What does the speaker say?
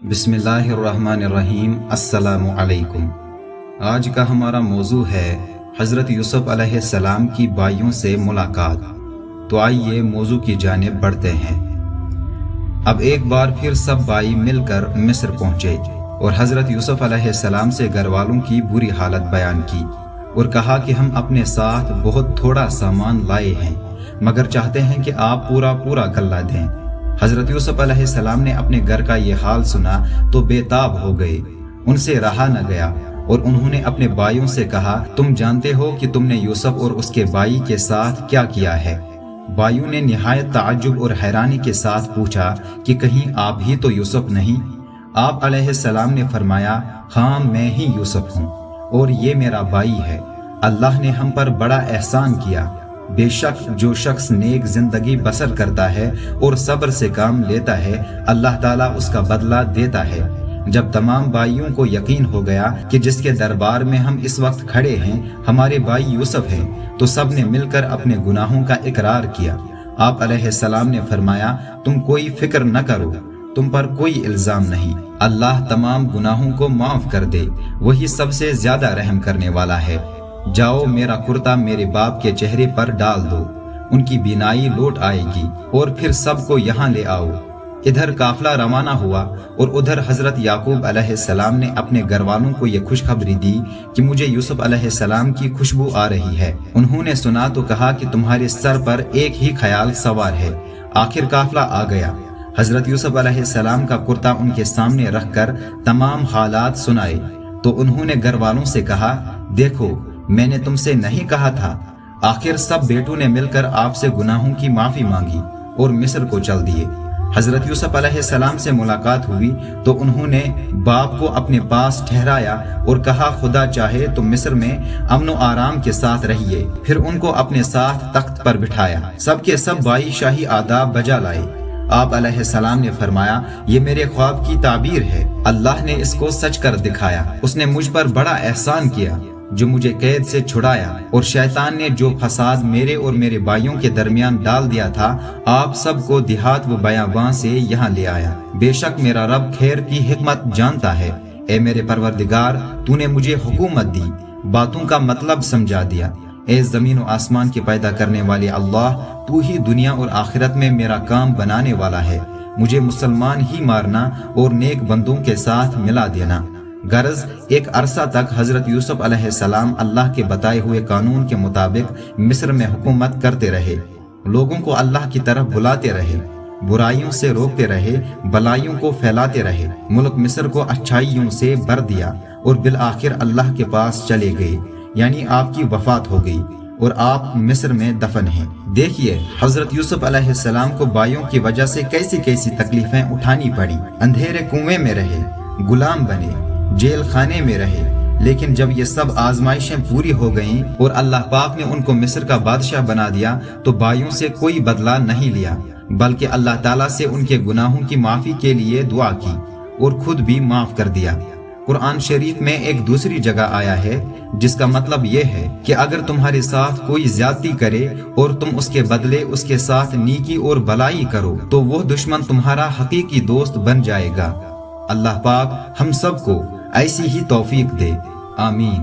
बिस्मिल्लाहिर्रहमानिर्रहीम। अस्सलामु अलैकुम। आज का हमारा मौजू है हज़रत यूसुफ अलैहिस्सलाम की बाइयों से मुलाकात। तो आइए मौजू की जानिब बढ़ते हैं। अब एक बार फिर सब भाई मिलकर मिस्र पहुंचे और हज़रत यूसुफ अलैहिस्सलाम से घर वालों की बुरी हालत बयान की और कहा कि हम अपने साथ बहुत थोड़ा सामान लाए हैं, मगर चाहते हैं कि आप पूरा गल्ला दें। हज़रत यूसुफ अलैहिस्सलाम ने अपने घर का ये हाल सुना तो बेताब हो गए, उनसे रहा न गया और उन्होंने अपने भाइयों से कहा, तुम जानते हो कि तुमने यूसुफ और उसके भाई के साथ क्या किया है। भाइयों ने निहायत ताज्जुब और हैरानी के साथ पूछा कि कहीं आप ही तो यूसुफ नहीं। आप अलैहिस्सलाम ने फरमाया, हाँ मैं ही यूसुफ हूँ और ये मेरा भाई है। अल्लाह ने हम पर बड़ा एहसान किया। बेशक जो शख्स नेक जिंदगी बसर करता है और सब्र से काम लेता है, अल्लाह ताला उसका बदला देता है। जब तमाम भाइयों को यकीन हो गया कि जिसके दरबार में हम इस वक्त खड़े हैं हमारे भाई यूसुफ हैं, तो सब ने मिलकर अपने गुनाहों का इकरार किया। आप अलैहिस्सलाम ने फरमाया, तुम कोई फिक्र न करो, तुम पर कोई इल्जाम नहीं। अल्लाह तमाम गुनाहों को माफ कर दे, वही सबसे ज्यादा रहम करने वाला है। जाओ मेरा कुर्ता मेरे बाप के चेहरे पर डाल दो, उनकी बीनाई लौट आएगी और फिर सबको यहाँ ले आओ। इधर काफिला रवाना हुआ और उधर हजरत याकूब अलैहिस्सलाम ने अपने घर वालों को ये खुशखबरी दी कि मुझे यूसुफ अलैहिस्सलाम की खुशबू आ रही है। उन्होंने सुना तो कहा कि तुम्हारे सर पर एक ही ख्याल सवार है। आखिर काफिला आ गया। हजरत यूसुफ अलैहिस्सलाम का कुर्ता उनके सामने रखकर तमाम हालात सुनाए तो उन्होंने घर वालों से कहा, देखो मैंने तुमसे नहीं कहा था। आखिर सब बेटों ने मिलकर आपसे गुनाहों की माफी मांगी और मिस्र को चल दिए। हजरत यूसुफ अलैहिस्सलाम से मुलाकात हुई तो उन्होंने बाप को अपने पास ठहराया और कहा, खुदा चाहे तो मिस्र में अमन और आराम के साथ रहिए। फिर उनको अपने साथ तख्त पर बिठाया। सबके सब भाई शाही आदाब बजा लाए। आप अलैहिस्सलाम ने फरमाया, ये मेरे ख्वाब की ताबीर है। अल्लाह ने इसको सच कर दिखाया। उसने मुझ पर बड़ा एहसान किया जो मुझे कैद से छुड़ाया, और शैतान ने जो फसाद मेरे और मेरे भाइयों के दरमियान डाल दिया था, आप सबको देहात व बयाबां से यहाँ ले आया। बेशक मेरा रब खैर की हिकमत जानता है। ए मेरे परवरदिगार, तूने मुझे हुकूमत दी, बातों का मतलब समझा दिया। ए जमीन और आसमान के पैदा करने वाले अल्लाह, तू ही दुनिया और आखिरत में मेरा काम बनाने वाला है। मुझे मुसलमान ही मारना और नेक बंदों के साथ मिला देना। गर्ज एक अरसा तक हजरत यूसुफ अलैहिस्सलाम अल्लाह के बताए हुए कानून के मुताबिक मिस्र में हुकूमत करते रहे। लोगों को अल्लाह की तरफ बुलाते रहे, बुराइयों से रोकते रहे, भलाइयों को फैलाते रहे। मुल्क मिस्र को अच्छाइयों से भर दिया और बिल आखिर अल्लाह के पास चले गए, यानी आपकी वफात हो गई और आप मिस्र में दफन हैं। देखिए हजरत यूसुफ अलैहिस्सलाम को भाइयों की वजह से कैसी कैसी तकलीफें उठानी पड़ी। अंधेरे कुएं में रहे, गुलाम बने, जेल खाने में रहे, लेकिन जब ये सब आजमाइशें पूरी हो गईं और अल्लाह पाक ने उनको मिस्र का बादशाह बना दिया तो भाइयों से कोई बदला नहीं लिया, बल्कि अल्लाह ताला से उनके गुनाहों की माफी के लिए दुआ की और खुद भी माफ कर दिया। कुरान शरीफ में एक दूसरी जगह आया है जिसका मतलब ये है कि अगर तुम्हारे साथ कोई ज्यादती करे और तुम उसके बदले उसके साथ नीकी और भलाई करो तो वो दुश्मन तुम्हारा हकीकी दोस्त बन जाएगा। अल्लाह पाक हम सबको ऐसी ही तौफीक दे। आमीन।